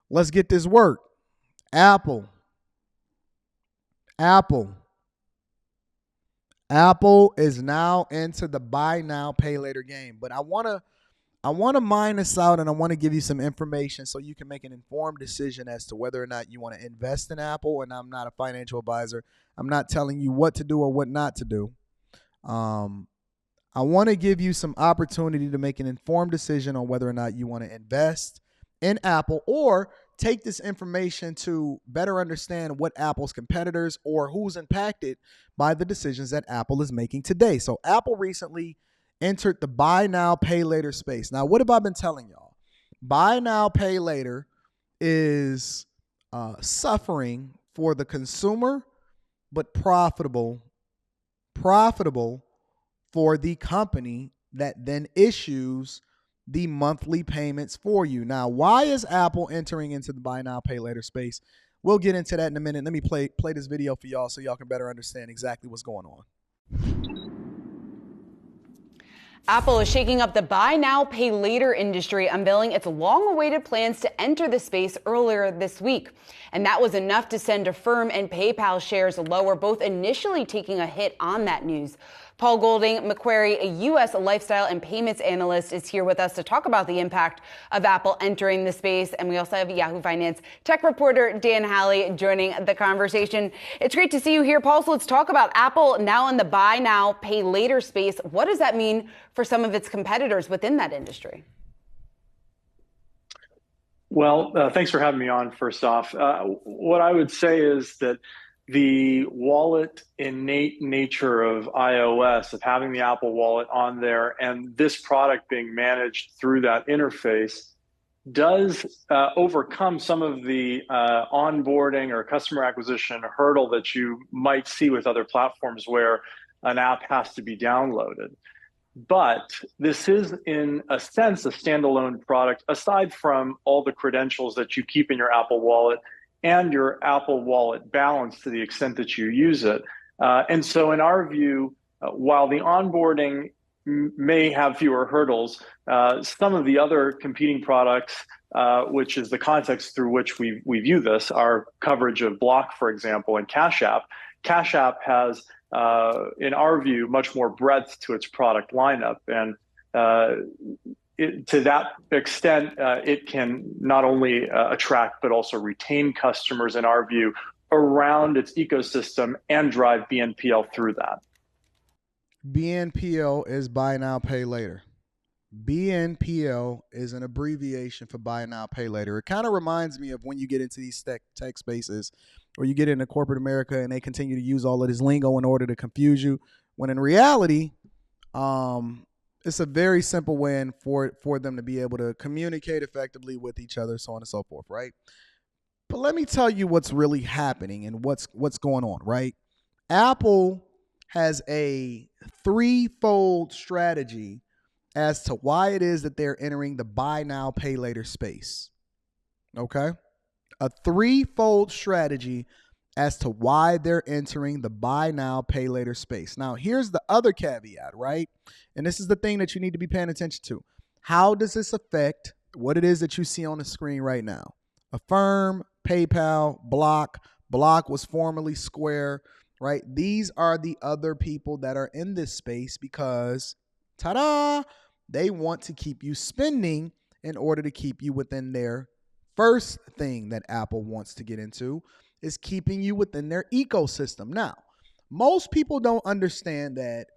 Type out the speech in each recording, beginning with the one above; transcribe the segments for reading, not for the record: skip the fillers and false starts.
Let's get this work. Apple. Apple. Apple is now into the buy now, pay later game. But I want to mine this out, and I want to give you some information so you can make an informed decision as to whether or not you want to invest in Apple. And I'm not a financial advisor. I'm not telling you what to do or what not to do. Um, I want to give you some opportunity to make an informed decision on whether or not you want to invest in Apple or take this information to better understand what Apple's competitors or who's impacted by the decisions that Apple is making today. So Apple recently entered the buy now, pay later space. Now, what have I been telling y'all? Buy now, pay later is suffering for the consumer, but profitable for the company that then issues the monthly payments for you. Now, why is Apple entering into the buy now, pay later space? We'll get into that in a minute. Let me play this video for y'all so y'all can better understand exactly what's going on. Apple is shaking up the buy now, pay later industry, unveiling its long-awaited plans to enter the space earlier this week. And that was enough to send Affirm and PayPal shares lower, both initially taking a hit on that news. Paul Golding, Macquarie, a U.S. lifestyle and payments analyst, is here with us to talk about the impact of Apple entering the space. And we also have Yahoo Finance tech reporter Dan Halley joining the conversation. It's great to see you here, Paul. So let's talk about Apple now in the buy now, pay later space. What does that mean for some of its competitors within that industry? Well, thanks for having me on, first off. What I would say is that the wallet innate nature of iOS, of having the Apple Wallet on there and this product being managed through that interface does overcome some of the onboarding or customer acquisition hurdle that you might see with other platforms where an app has to be downloaded. But this is, in a sense, a standalone product, aside from all the credentials that you keep in your Apple Wallet and your Apple Wallet balance to the extent that you use it. And so in our view, while the onboarding may have fewer hurdles, some of the other competing products, which is the context through which we view this, our coverage of Block, for example, and Cash App. Cash App has, in our view, much more breadth to its product lineup. And to that extent, it can not only attract but also retain customers, in our view, around its ecosystem and drive BNPL through that. BNPL is buy now, pay later. BNPL is an abbreviation for buy now, pay later. It kind of reminds me of when you get into these tech spaces or you get into corporate America and they continue to use all of this lingo in order to confuse you, when in reality, it's a very simple way for them to be able to communicate effectively with each other, so on and so forth, right? But let me tell you what's really happening and what's going on, right? Apple has a threefold strategy as to why it is that they're entering the buy now, pay later space. Okay? A threefold strategy as to why they're entering the buy now, pay later space. Now, here's the other caveat, right? And this is the thing that you need to be paying attention to. How does this affect what it is that you see on the screen right now? Affirm, PayPal, Block. Block was formerly Square, right? These are the other people that are in this space because, ta-da, they want to keep you spending in order to keep you within their first thing that Apple wants to get into is keeping you within their ecosystem. Now, most people don't understand that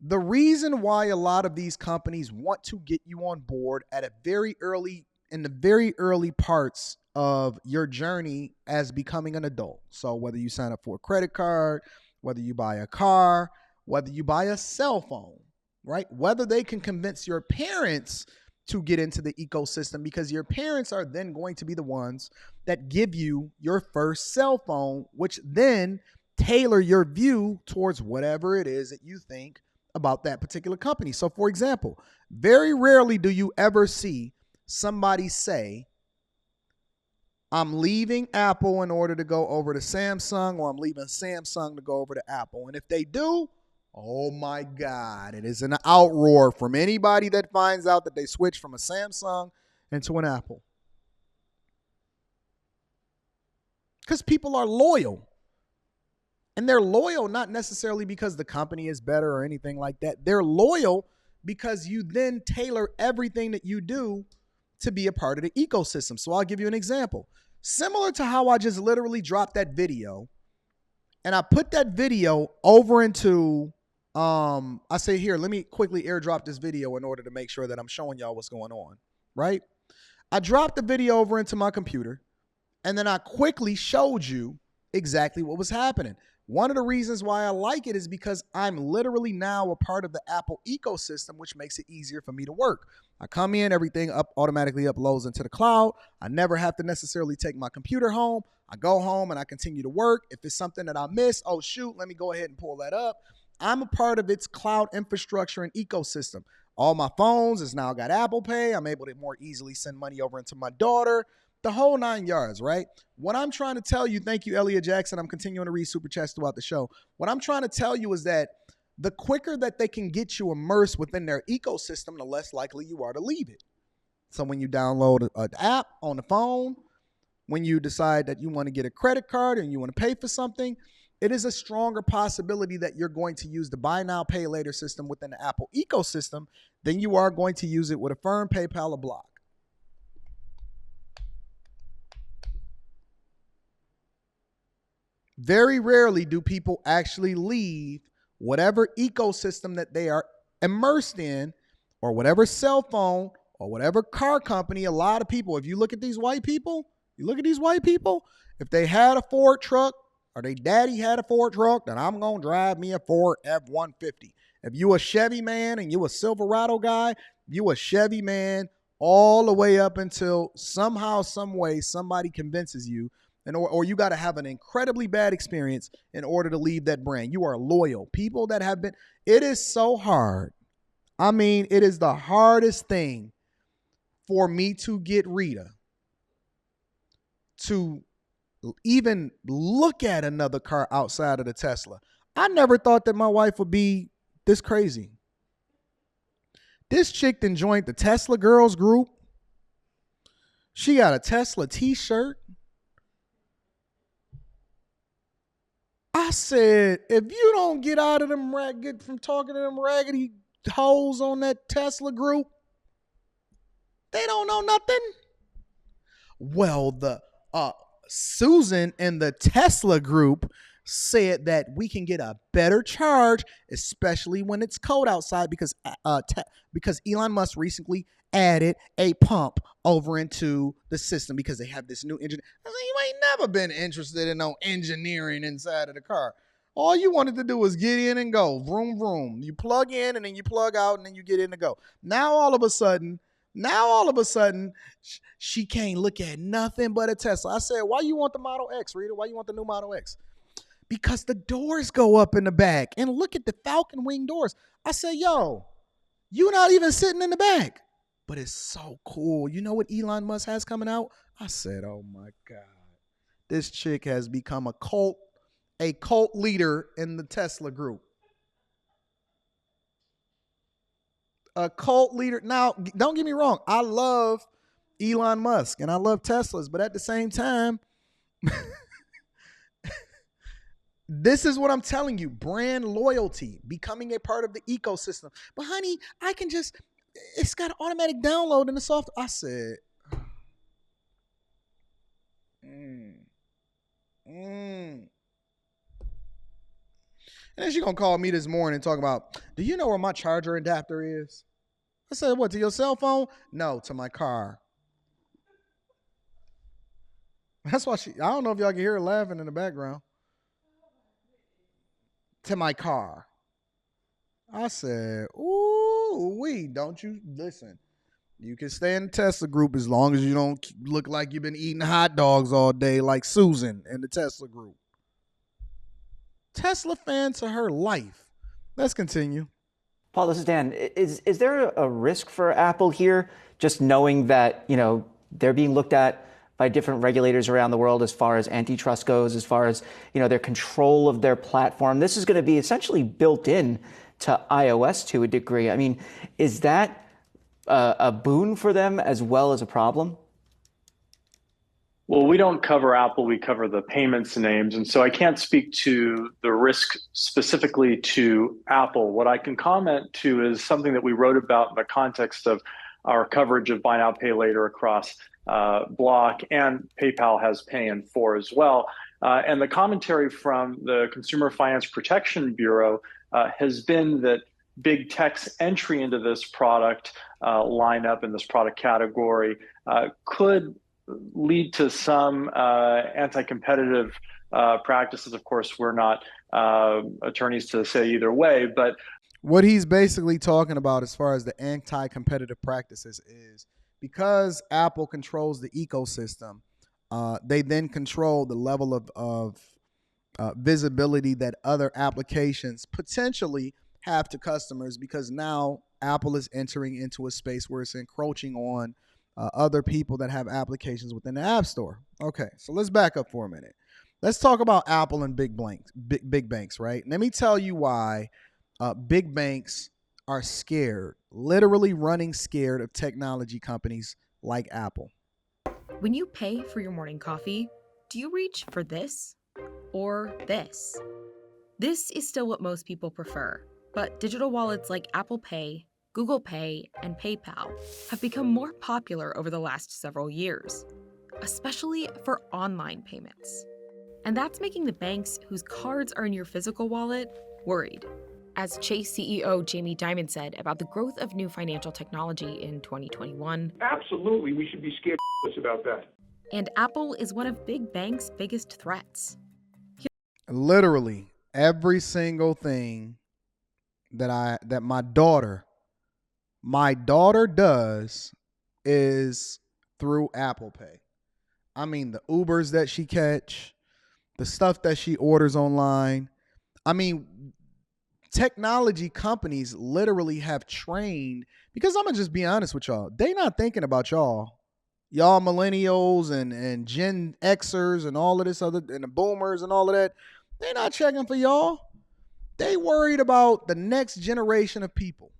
the reason why a lot of these companies want to get you on board in the very early parts of your journey as becoming an adult. So whether you sign up for a credit card, whether you buy a car, whether you buy a cell phone, right? Whether they can convince your parents to get into the ecosystem, because your parents are then going to be the ones that give you your first cell phone, which then tailor your view towards whatever it is that you think about that particular company. So for example, very rarely do you ever see somebody say, I'm leaving Apple in order to go over to Samsung, or I'm leaving Samsung to go over to Apple. And if they do, oh my God, it is an outroar from anybody that finds out that they switched from a Samsung into an Apple. Because people are loyal. And they're loyal not necessarily because the company is better or anything like that. They're loyal because you then tailor everything that you do to be a part of the ecosystem. So I'll give you an example. Similar to how I just literally dropped that video, and I put that video over into, I say, here, let me quickly airdrop this video in order to make sure that I'm showing y'all what's going on, right? I dropped the video over into my computer, and then I quickly showed you exactly what was happening. One of the reasons why I like it is because I'm literally now a part of the Apple ecosystem, which makes it easier for me to work. I come in, everything automatically uploads into the cloud. I never have to necessarily take my computer home. I go home and I continue to work. If it's something that I miss, oh shoot, let me go ahead and pull that up. I'm a part of its cloud infrastructure and ecosystem. All my phones has now got Apple Pay. I'm able to more easily send money over into my daughter. The whole 9 yards, right? What I'm trying to tell you, thank you, Elliot Jackson. I'm continuing to read super chats throughout the show. What I'm trying to tell you is that the quicker that they can get you immersed within their ecosystem, the less likely you are to leave it. So when you download an app on the phone, when you decide that you want to get a credit card and you want to pay for something, it is a stronger possibility that you're going to use the buy now, pay later system within the Apple ecosystem than you are going to use it with Affirm, PayPal, or Block. Very rarely do people actually leave whatever ecosystem that they are immersed in, or whatever cell phone or whatever car company. A lot of people, if you look at these white people, if they had a Ford truck or their daddy had a Ford truck, then I'm going to drive me a Ford F-150. If you a Chevy man and you a Silverado guy, you a Chevy man all the way up until somehow, some way, somebody convinces you, or you got to have an incredibly bad experience in order to leave that brand. You are loyal. People that have been, it is so hard. I mean, it is the hardest thing for me to get Rita to even look at another car outside of the Tesla. I never thought that my wife would be this crazy. This chick then joined the Tesla Girls group. She got a Tesla t-shirt. I said, if you don't get out of them, get from talking to them raggedy hoes on that Tesla group, they don't know nothing. Well, the Susan in the Tesla group said that we can get a better charge, especially when it's cold outside, because Elon Musk recently added a pump over into the system because they have this new engine. I said, you ain't never been interested in no engineering inside of the car. All you wanted to do was get in and go, vroom, vroom. You plug in and then you plug out and then you get in to go. Now all of a sudden, she can't look at nothing but a Tesla. I said, why you want the Model X, Rita? Why you want the new Model X? Because the doors go up in the back. And look at the Falcon Wing doors. I said, yo, you not even sitting in the back. But it's so cool. You know what Elon Musk has coming out? I said, oh my God. This chick has become a cult leader in the Tesla group. A cult leader. Now, don't get me wrong. I love Elon Musk and I love Teslas, but at the same time, this is what I'm telling you. Brand loyalty, becoming a part of the ecosystem. But honey, it's got an automatic download in the software. I said, And then she gonna call me this morning and talk about, do you know where my charger adapter is? I said, what, to your cell phone? No, to my car. That's why I don't know if y'all can hear her laughing in the background. To my car. I said, ooh, don't you listen. You can stay in the Tesla group as long as you don't look like you've been eating hot dogs all day like Susan in the Tesla group. Tesla fan to her life. Let's continue. Paul, this is Dan. Is there a risk for Apple here, just knowing that, they're being looked at by different regulators around the world as far as antitrust goes, as far as, their control of their platform? This is going to be essentially built in to iOS to a degree. I mean, is that a boon for them as well as a problem? Well, we don't cover Apple, we cover the payments names. And so I can't speak to the risk specifically to Apple. What I can comment to is something that we wrote about in the context of our coverage of buy now, pay later across Block, and PayPal has Pay in 4 as well. And the commentary from the Consumer Finance Protection Bureau has been that big tech's entry into this product lineup in this product category could lead to some anti-competitive practices. Of course, we're not attorneys to say either way, but what he's basically talking about as far as the anti-competitive practices is because Apple controls the ecosystem, they then control the level of visibility that other applications potentially have to customers, because now Apple is entering into a space where it's encroaching on other people that have applications within the App Store. Okay, so let's back up for a minute. Let's talk about Apple and big banks, right? Let me tell you why big banks are scared, literally running scared of technology companies like Apple. When you pay for your morning coffee, do you reach for this or this? This is still what most people prefer, but digital wallets like Apple Pay, Google Pay, and PayPal have become more popular over the last several years, especially for online payments. And that's making the banks whose cards are in your physical wallet worried. As Chase CEO Jamie Dimon said about the growth of new financial technology in 2021, absolutely, we should be scared about that. And Apple is one of big banks' biggest threats. Literally every single thing that my daughter does is through Apple Pay. I mean, the Ubers that she catch, the stuff that she orders online. I mean, technology companies literally have trained, because I'm gonna just be honest with y'all, they not thinking about y'all millennials and Gen Xers and all of this other, and the boomers and all of that. They're not checking for y'all. They worried about the next generation of people.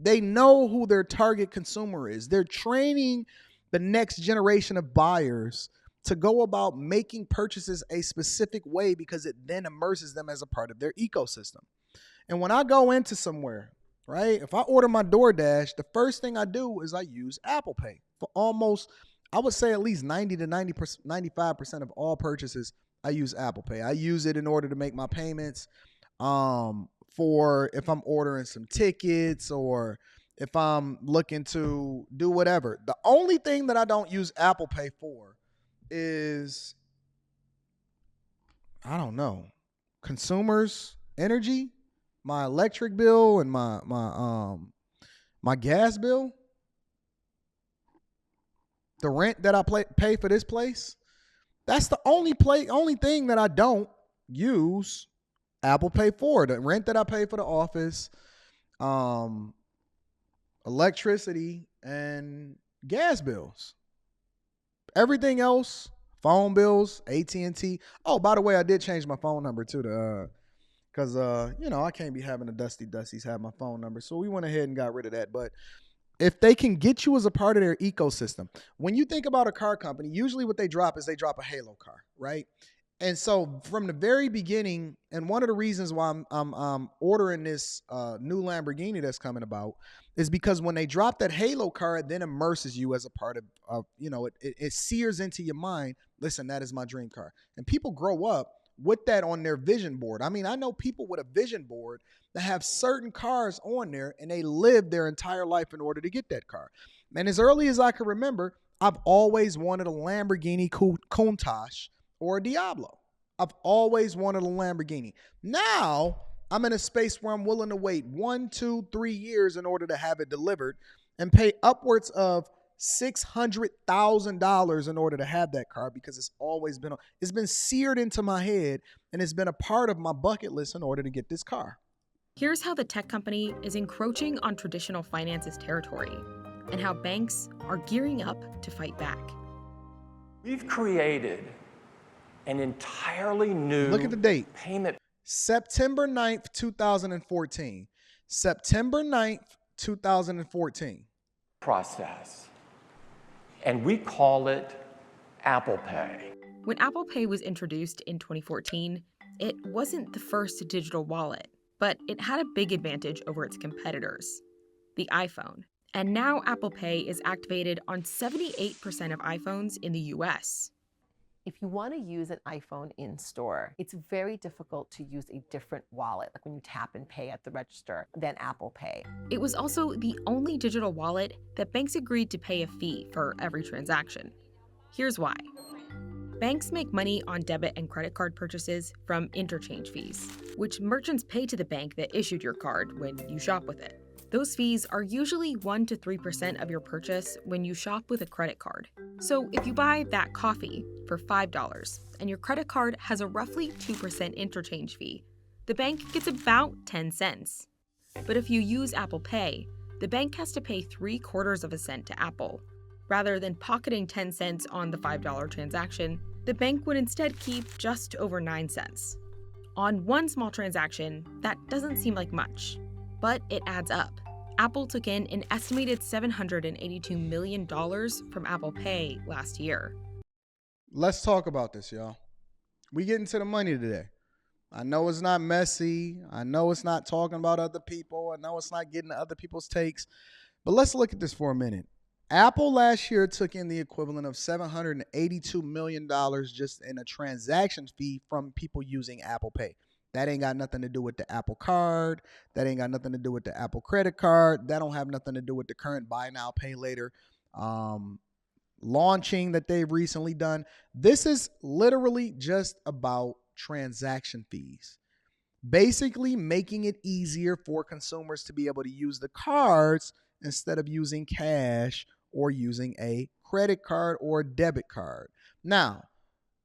They know who their target consumer is. They're training the next generation of buyers to go about making purchases a specific way, because it then immerses them as a part of their ecosystem. And when I go into somewhere, right, if I order my DoorDash, the first thing I do is I use Apple Pay for almost, I would say at least 90 to 95% of all purchases. I use Apple Pay. I use it in order to make my payments, for if I'm ordering some tickets or if I'm looking to do whatever. The only thing that I don't use Apple Pay for is, I don't know, consumers energy, my electric bill, and my gas bill, the rent that I pay for this place. That's the only thing that I don't use Apple Pay for. The rent that I pay for the office, electricity, and gas bills. Everything else, phone bills, AT&T. Oh, by the way, I did change my phone number too, because I can't be having the Dusties have my phone number. So we went ahead and got rid of that. But if they can get you as a part of their ecosystem, when you think about a car company, usually what they drop is they drop a Halo car, right? And so from the very beginning, and one of the reasons why I'm ordering this new Lamborghini that's coming about is because when they drop that Halo car, it then immerses you as a part of it sears into your mind. Listen, that is my dream car. And people grow up with that on their vision board. I mean, I know people with a vision board that have certain cars on there, and they live their entire life in order to get that car. And as early as I can remember, I've always wanted a Lamborghini Countach or a Diablo. I've always wanted a Lamborghini. Now I'm in a space where I'm willing to wait 1, 2, 3 years in order to have it delivered and pay upwards of $600,000 in order to have that car, because it's been seared into my head, and it's been a part of my bucket list in order to get this car. Here's how the tech company is encroaching on traditional finances territory and how banks are gearing up to fight back. We've created an entirely new Look at the date. Payment. September 9th, 2014. September 9th, 2014. Process. And we call it Apple Pay. When Apple Pay was introduced in 2014, it wasn't the first digital wallet, but it had a big advantage over its competitors, the iPhone. And now Apple Pay is activated on 78% of iPhones in the US. If you want to use an iPhone in store, it's very difficult to use a different wallet, like when you tap and pay at the register, than Apple Pay. It was also the only digital wallet that banks agreed to pay a fee for every transaction. Here's why. Banks make money on debit and credit card purchases from interchange fees, which merchants pay to the bank that issued your card when you shop with it. Those fees are usually 1 to 3% of your purchase when you shop with a credit card. So if you buy that coffee for $5 and your credit card has a roughly 2% interchange fee, the bank gets about 10 cents. But if you use Apple Pay, the bank has to pay 3/4 of a cent to Apple. Rather than pocketing 10 cents on the $5 transaction, the bank would instead keep just over 9 cents. On one small transaction, that doesn't seem like much, but it adds up. Apple took in an estimated $782 million from Apple Pay last year. Let's talk about this, y'all. We get into the money today. I know it's not messy. I know it's not talking about other people. I know it's not getting to other people's takes. But let's look at this for a minute. Apple last year took in the equivalent of $782 million just in a transaction fee from people using Apple Pay. That ain't got nothing to do with the Apple Card. That ain't got nothing to do with the Apple credit card. That don't have nothing to do with the current buy now, pay later launching that they've recently done. This is literally just about transaction fees. Basically making it easier for consumers to be able to use the cards instead of using cash or using a credit card or a debit card. Now,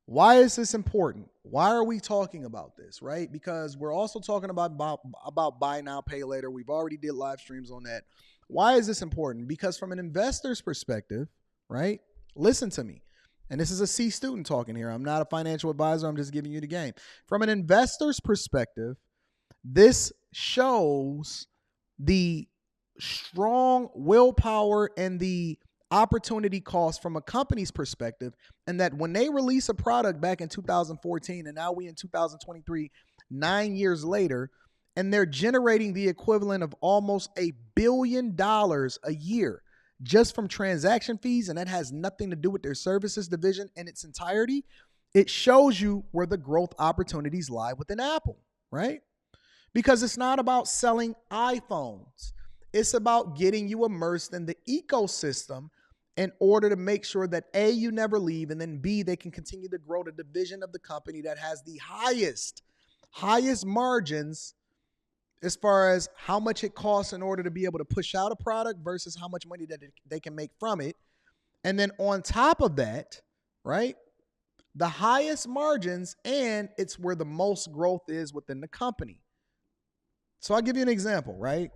why is this important? Why are we talking about this, right? Because we're also talking about buy now, pay later. We've already did live streams on that. Why is this important? Because from an investor's perspective, right? Listen to me. And this is a C student talking here. I'm not a financial advisor. I'm just giving you the game. From an investor's perspective, this shows the strong willpower and the opportunity cost from a company's perspective, and that when they release a product back in 2014 and now we in 2023, 9 years later, and they're generating the equivalent of almost $1 billion a year just from transaction fees, and that has nothing to do with their services division in its entirety, it shows you where the growth opportunities lie within Apple, right? Because it's not about selling iPhones. It's about getting you immersed in the ecosystem in order to make sure that A, you never leave, and then B, they can continue to grow the division of the company that has the highest margins as far as how much it costs in order to be able to push out a product versus how much money that they can make from it. And then on top of that, right, the highest margins, and it's where the most growth is within the company. So I'll give you an example, right?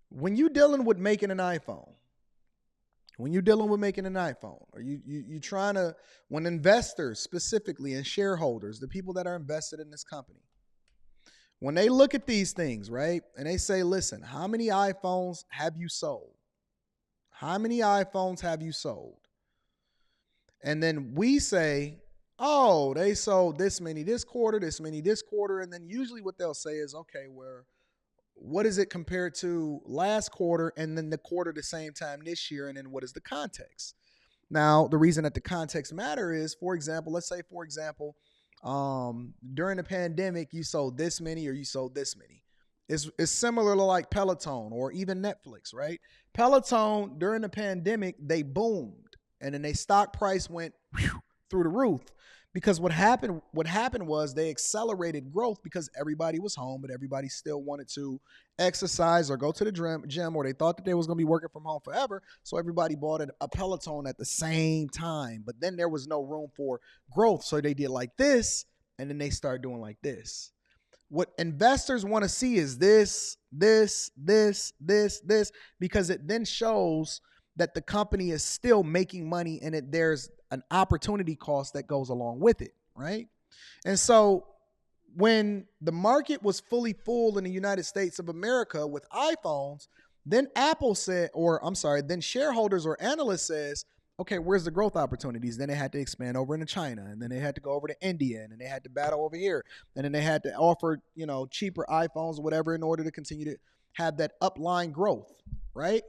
When you're dealing with making an iPhone, or you trying to, when investors specifically and shareholders, the people that are invested in this company, when they look at these things, right, and they say, listen, how many iPhones have you sold? How many iPhones have you sold? And then we say, oh, they sold this many this quarter, this many this quarter. And then usually what they'll say is, okay, well, what is it compared to last quarter and then the quarter the same time this year? And then what is the context? Now, the reason that the context matter is, for example, let's say, during the pandemic, you sold this many or you sold this many. It's similar to like Peloton or even Netflix, right? Peloton, during the pandemic, they boomed and then their stock price went through the roof. Because what happened was they accelerated growth because everybody was home, but everybody still wanted to exercise or go to the gym, or they thought that they was going to be working from home forever. So everybody bought a Peloton at the same time. But then there was no room for growth. So they did like this, and then they started doing like this. What investors want to see is this, because it then shows that the company is still making money and there's an opportunity cost that goes along with it, right? And so when the market was fully full in the United States of America with iPhones, then then shareholders or analysts says, okay, where's the growth opportunities? Then they had to expand over into China, and then they had to go over to India, and then they had to battle over here, and then they had to offer, cheaper iPhones or whatever in order to continue to have that upline growth, right?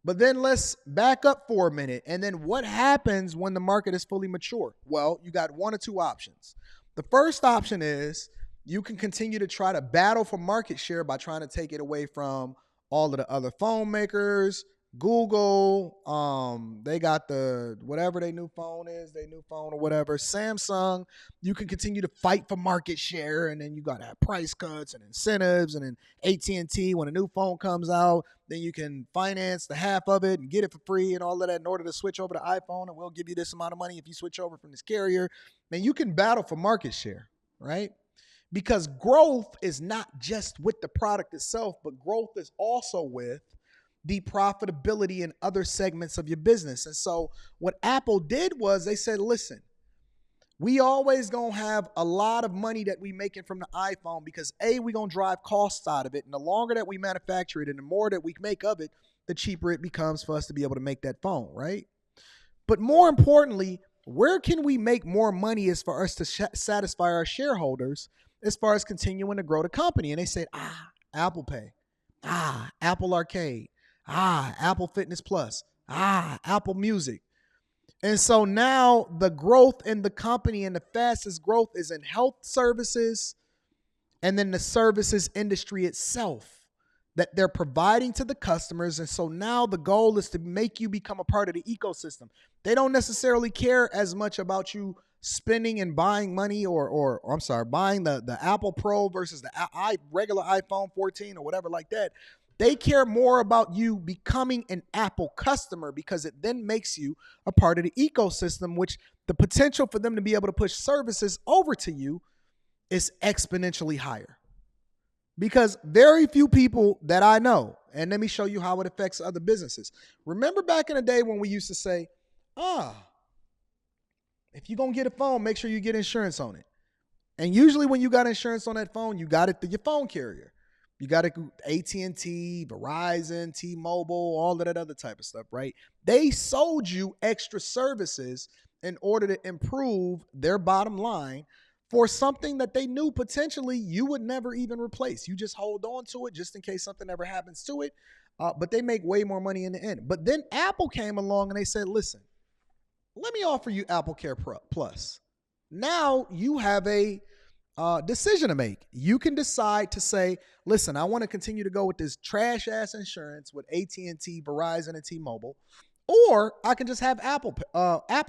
But then let's back up for a minute. And then what happens when the market is fully mature? Well, you got one or two options. The first option is you can continue to try to battle for market share by trying to take it away from all of the other phone makers. Google, they got the whatever their new phone is, their new phone or whatever. Samsung, you can continue to fight for market share, and then you got to have price cuts and incentives, and then AT&T, when a new phone comes out, then you can finance the half of it and get it for free and all of that in order to switch over to iPhone, and we'll give you this amount of money if you switch over from this carrier. Man, you can battle for market share, right? Because growth is not just with the product itself, but growth is also with the profitability in other segments of your business. And so what Apple did was they said, listen, we always going to have a lot of money that we making from the iPhone because we're going to drive costs out of it. And the longer that we manufacture it and the more that we make of it, the cheaper it becomes for us to be able to make that phone, right? But more importantly, where can we make more money as far as to satisfy our shareholders as far as continuing to grow the company? And they said, Apple Pay, Apple Arcade, Apple Fitness Plus, Apple Music. And so now the growth in the company and the fastest growth is in health services and then the services industry itself that they're providing to the customers. And so now the goal is to make you become a part of the ecosystem. They don't necessarily care as much about you spending and buying money or buying the Apple Pro versus the regular iPhone 14 or whatever like that. They care more about you becoming an Apple customer because it then makes you a part of the ecosystem, which the potential for them to be able to push services over to you is exponentially higher. Because very few people that I know, and let me show you how it affects other businesses. Remember back in the day when we used to say, if you're going to get a phone, make sure you get insurance on it. And usually when you got insurance on that phone, you got it through your phone carrier. You got it AT&T, Verizon, T-Mobile, all of that other type of stuff, right? They sold you extra services in order to improve their bottom line for something that they knew potentially you would never even replace. You just hold on to it just in case something ever happens to it. But they make way more money in the end. But then Apple came along and they said, listen, let me offer you Apple Care Plus. Now you have a decision to make. You can decide to say, listen, I want to continue to go with this trash ass insurance with AT&T, Verizon, and T-Mobile, or I can just have Apple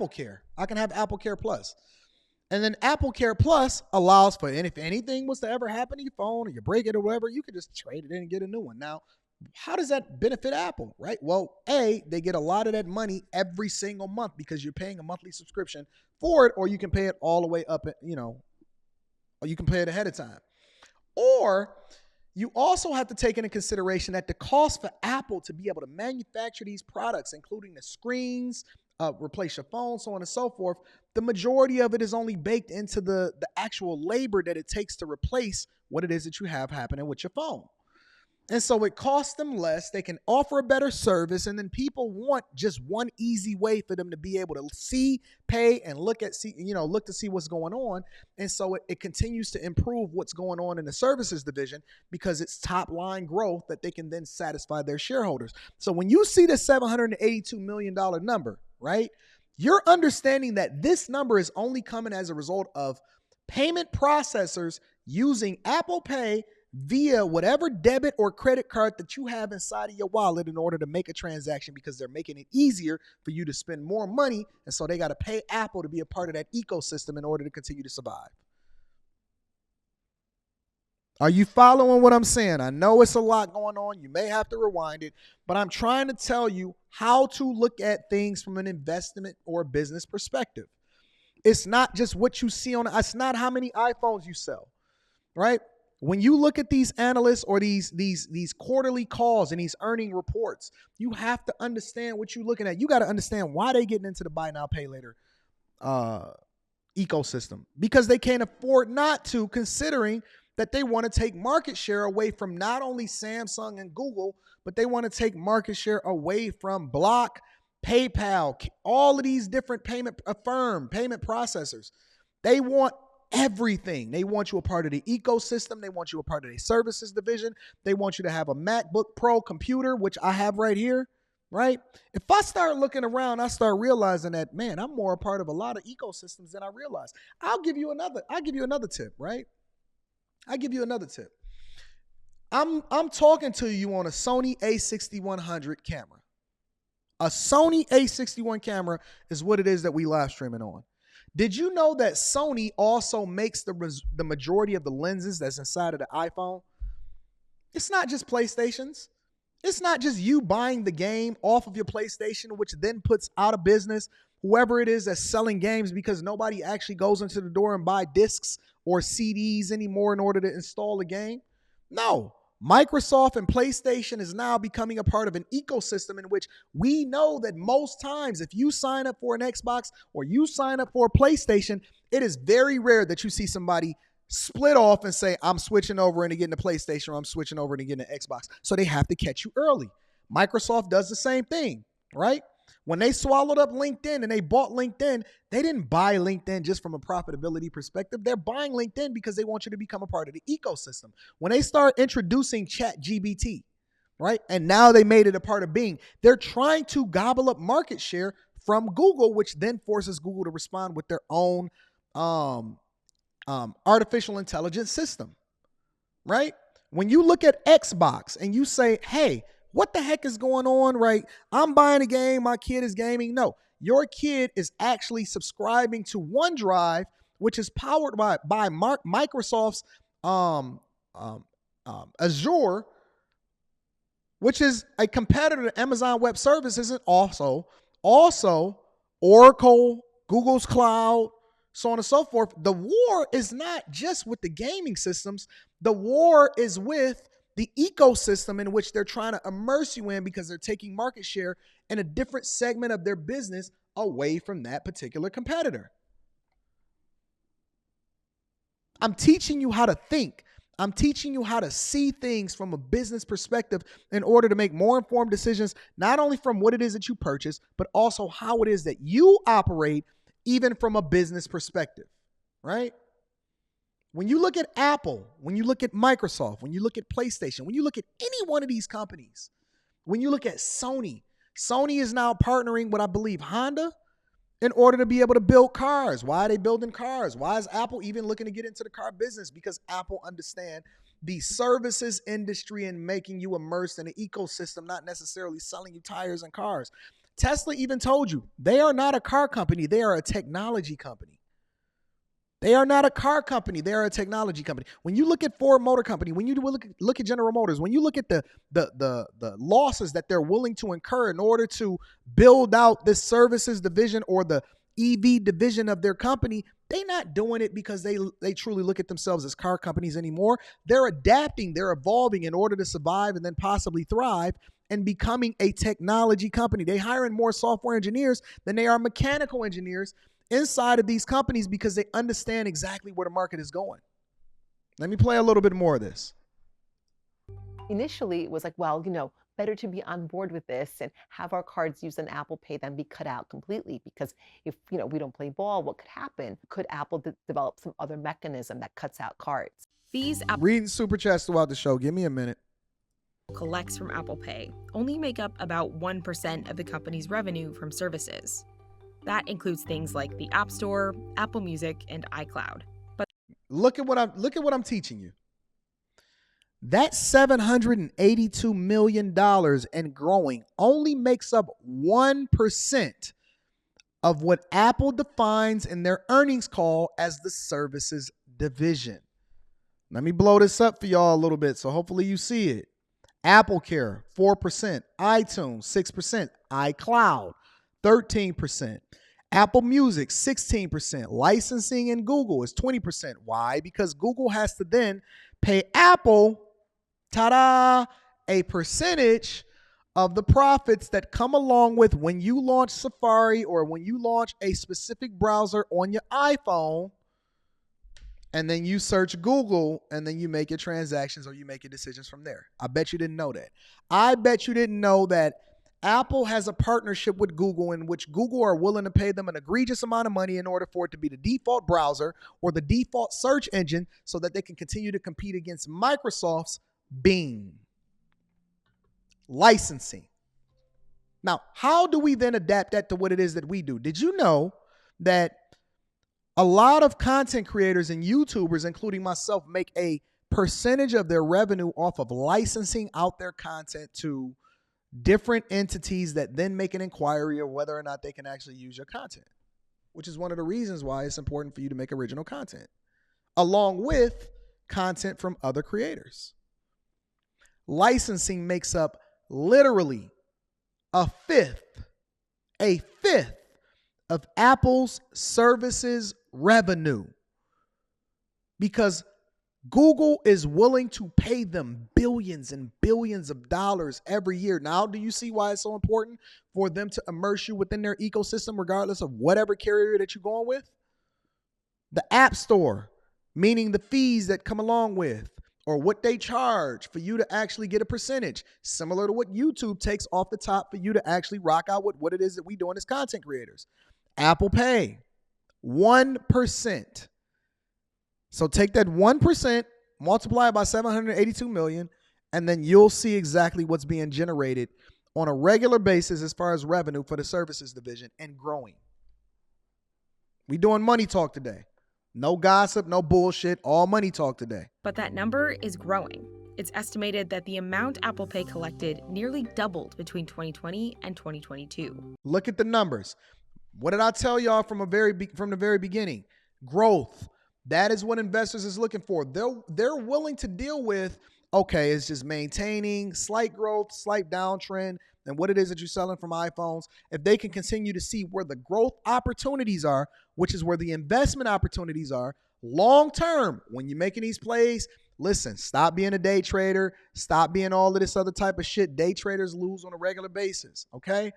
Care. I can have Apple Care Plus. And then Apple Care Plus allows for, and if anything was to ever happen to your phone or you break it or whatever, you can just trade it in and get a new one. Now, how does that benefit Apple, right? Well, they get a lot of that money every single month because you're paying a monthly subscription for it, or you can pay it all the way up, or you can pay it ahead of time. Or you also have to take into consideration that the cost for Apple to be able to manufacture these products, including the screens, replace your phone, so on and so forth, the majority of it is only baked into the actual labor that it takes to replace what it is that you have happening with your phone. And so it costs them less. They can offer a better service. And then people want just one easy way for them to be able to see, pay, and look to see what's going on. And so it continues to improve what's going on in the services division because it's top line growth that they can then satisfy their shareholders. So when you see the $782 million number, right, you're understanding that this number is only coming as a result of payment processors using Apple Pay via whatever debit or credit card that you have inside of your wallet in order to make a transaction, because they're making it easier for you to spend more money. And so they got to pay Apple to be a part of that ecosystem in order to continue to survive. Are you following what I'm saying? I know it's a lot going on. You may have to rewind it, but I'm trying to tell you how to look at things from an investment or business perspective. It's not just what you see it's not how many iPhones you sell, right? When you look at these analysts or these quarterly calls and these earning reports, you have to understand what you're looking at. You got to understand why they're getting into the buy now, pay later ecosystem, because they can't afford not to, considering that they want to take market share away from not only Samsung and Google, but they want to take market share away from Block, PayPal, all of these different payment processors. They want everything. They want you a part of the ecosystem. They want you a part of the services division. They want you to have a MacBook Pro computer, which I have right here, right? If I start looking around, I start realizing that, man, I'm more a part of a lot of ecosystems than I realize. I'll give you another tip, right? I'll give you another tip. I'm talking to you on a Sony a6100 camera. A Sony a61 camera is what it is that we live streaming on. Did you know that Sony also makes the majority of the lenses that's inside of the iPhone? It's not just PlayStations. It's not just you buying the game off of your PlayStation, which then puts out of business whoever it is that's selling games, because nobody actually goes into the door and buy discs or CDs anymore in order to install a game. No. Microsoft and PlayStation is now becoming a part of an ecosystem in which we know that most times if you sign up for an Xbox or you sign up for a PlayStation, it is very rare that you see somebody split off and say, I'm switching over into getting a PlayStation, or I'm switching over to getting an Xbox. So they have to catch you early. Microsoft does the same thing, right? When they swallowed up LinkedIn and they bought LinkedIn, they didn't buy LinkedIn just from a profitability perspective. They're buying LinkedIn because they want you to become a part of the ecosystem. When they start introducing ChatGPT, right, and now they made it a part of Bing, they're trying to gobble up market share from Google, which then forces Google to respond with their own artificial intelligence system, right? When you look at Xbox and you say, hey, what the heck is going on, right? I'm buying a game, my kid is gaming. No, your kid is actually subscribing to OneDrive, which is powered by Microsoft's Azure, which is a competitor to Amazon Web Services, and also Oracle, Google's Cloud, so on and so forth. The war is not just with the gaming systems. The war is with the ecosystem in which they're trying to immerse you in, because they're taking market share in a different segment of their business away from that particular competitor. I'm teaching you how to think. I'm teaching you how to see things from a business perspective in order to make more informed decisions, not only from what it is that you purchase, but also how it is that you operate, even from a business perspective, right? When you look at Apple, when you look at Microsoft, when you look at PlayStation, when you look at any one of these companies, when you look at Sony, Sony is now partnering with, I believe, Honda in order to be able to build cars. Why are they building cars? Why is Apple even looking to get into the car business? Because Apple understands the services industry and making you immersed in an ecosystem, not necessarily selling you tires and cars. Tesla even told you they are not a car company. They are a technology company. They are not a car company. They are a technology company. When you look at Ford Motor Company, when you look at General Motors, when you look at the losses that they're willing to incur in order to build out this services division or the EV division of their company, they're not doing it because they truly look at themselves as car companies anymore. They're adapting, they're evolving in order to survive and then possibly thrive and becoming a technology company. They're hiring more software engineers than they are mechanical engineers inside of these companies because they understand exactly where the market is going. Let me play a little bit more of this. Initially, it was like, well, better to be on board with this and have our cards used in Apple Pay than be cut out completely, because if, we don't play ball, what could happen? Could Apple develop some other mechanism that cuts out cards? Fees Reading super chats throughout the show. Give me a minute. collects from Apple Pay only make up about 1% of the company's revenue from services. That includes things like the App Store, Apple Music, and iCloud. But look at what I'm teaching you. That $782 million and growing only makes up 1% of what Apple defines in their earnings call as the services division. Let me blow this up for y'all a little bit so hopefully you see it. Apple Care, 4%. iTunes, 6%. iCloud, 13%. Apple Music, 16%. Licensing in Google is 20%. Why? Because Google has to then pay Apple, a percentage of the profits that come along with when you launch Safari or when you launch a specific browser on your iPhone, and then you search Google, and then you make your transactions or you make your decisions from there. I bet you didn't know that. I bet you didn't know that Apple has a partnership with Google in which Google are willing to pay them an egregious amount of money in order for it to be the default browser or the default search engine so that they can continue to compete against Microsoft's Bing. Licensing. Now, how do we then adapt that to what it is that we do? Did you know that a lot of content creators and YouTubers, including myself, make a percentage of their revenue off of licensing out their content to different entities that then make an inquiry of whether or not they can actually use your content, which is one of the reasons why it's important for you to make original content, along with content from other creators. Licensing makes up literally a fifth of Apple's services revenue, because Google is willing to pay them billions and billions of dollars every year. Now, do you see why it's so important for them to immerse you within their ecosystem, regardless of whatever carrier that you're going with? The App Store, meaning the fees that come along with, or what they charge for you to actually get a percentage, similar to what YouTube takes off the top for you to actually rock out with what it is that we doing as content creators. Apple Pay, 1%. So take that 1%, multiply it by 782 million, and then you'll see exactly what's being generated on a regular basis as far as revenue for the services division, and growing. We doing money talk today. No gossip, no bullshit, all money talk today. But that number is growing. It's estimated that the amount Apple Pay collected nearly doubled between 2020 and 2022. Look at the numbers. What did I tell y'all from the very beginning? Growth. That is what investors is looking for. They're willing to deal with, okay, it's just maintaining slight growth, slight downtrend, and what it is that you're selling from iPhones. If they can continue to see where the growth opportunities are, which is where the investment opportunities are, long term, when you're making these plays, listen, stop being a day trader, stop being all of this other type of shit day traders lose on a regular basis, okay?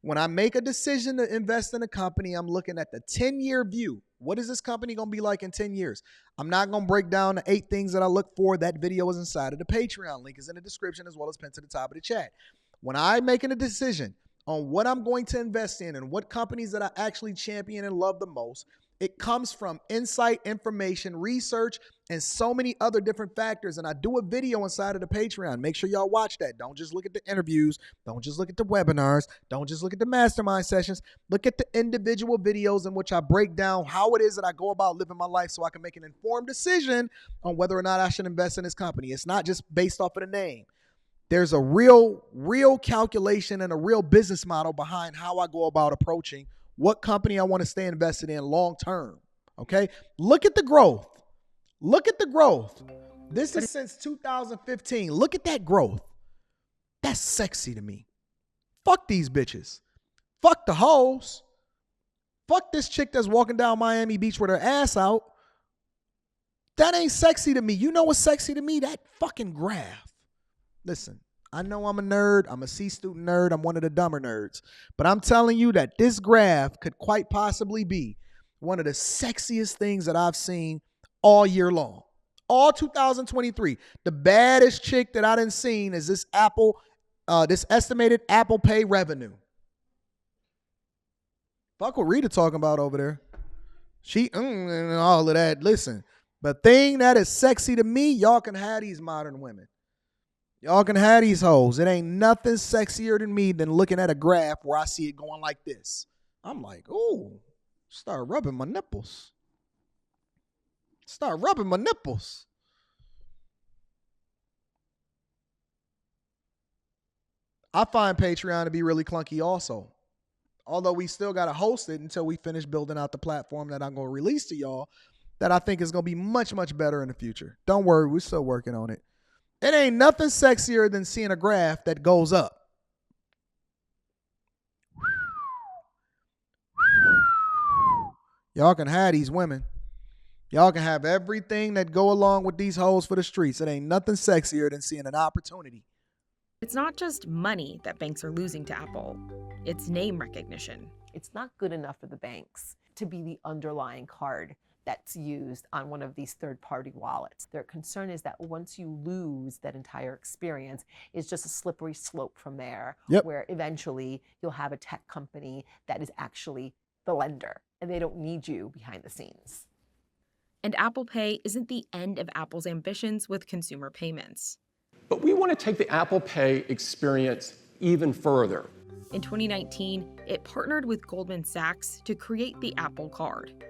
When I make a decision to invest in a company, I'm looking at the 10-year view. What is this company going to be like in 10 years? I'm not going to break down the 8 things that I look for. That video is inside of the Patreon. Link is in the description as well as pinned to the top of the chat. When I'm making a decision on what I'm going to invest in and what companies that I actually champion and love the most, it comes from insight, information, research, and so many other different factors. And I do a video inside of the Patreon. Make sure y'all watch that. Don't just look at the interviews. Don't just look at the webinars. Don't just look at the mastermind sessions. Look at the individual videos in which I break down how it is that I go about living my life so I can make an informed decision on whether or not I should invest in this company. It's not just based off of the name. There's a real calculation and a real business model behind how I go about approaching what company I want to stay invested in long term. Okay? Look at the growth. Look at the growth. This is since 2015. Look at that growth. That's sexy to me. Fuck these bitches. Fuck the hoes. Fuck this chick that's walking down Miami Beach with her ass out. That ain't sexy to me. You know what's sexy to me? That fucking graph. Listen, I know I'm a nerd. I'm a C-student nerd. I'm one of the dumber nerds. But I'm telling you that this graph could quite possibly be one of the sexiest things that I've seen all year long. All 2023. The baddest chick that I done seen is this this estimated Apple Pay revenue. Fuck what Rita talking about over there. She and all of that. Listen, the thing that is sexy to me, y'all can have these modern women. Y'all can have these hoes. It ain't nothing sexier than me than looking at a graph where I see it going like this. I'm like, ooh, start rubbing my nipples. Start rubbing my nipples. I find Patreon to be really clunky also. Although we still got to host it until we finish building out the platform that I'm going to release to y'all that I think is going to be much, much better in the future. Don't worry, we're still working on it. It ain't nothing sexier than seeing a graph that goes up. Y'all can have these women. Y'all can have everything that go along with these hoes for the streets. It ain't nothing sexier than seeing an opportunity. It's not just money that banks are losing to Apple. It's name recognition. It's not good enough for the banks to be the underlying card. that's used on one of these third-party wallets. Their concern is that once you lose that entire experience, it's just a slippery slope from there, where eventually you'll have a tech company that is actually the lender, and they don't need you behind the scenes. And Apple Pay isn't the end of Apple's ambitions with consumer payments. But we want to take the Apple Pay experience even further. In 2019, it partnered with Goldman Sachs to create the Apple Card.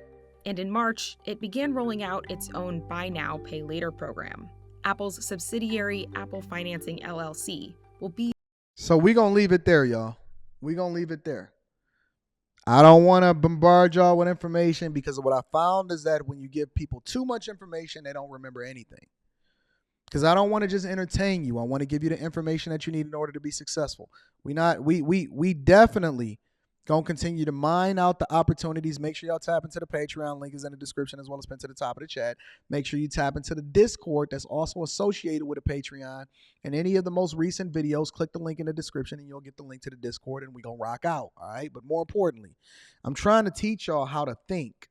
And in March, it began rolling out its own Buy Now, Pay Later program. Apple's subsidiary, Apple Financing LLC, will be. So we're going to leave it there, y'all. We're going to leave it there. I don't want to bombard y'all with information, because what I found is that when you give people too much information, they don't remember anything. Because I don't want to just entertain you. I want to give you the information that you need in order to be successful. We definitely going to continue to mine out the opportunities. Make sure y'all tap into the Patreon. Link is in the description as well as pinned to the top of the chat. Make sure you tap into the Discord that's also associated with the Patreon. And any of the most recent videos, click the link in the description and you'll get the link to the Discord, and we're going to rock out. All right. But more importantly, I'm trying to teach y'all how to think.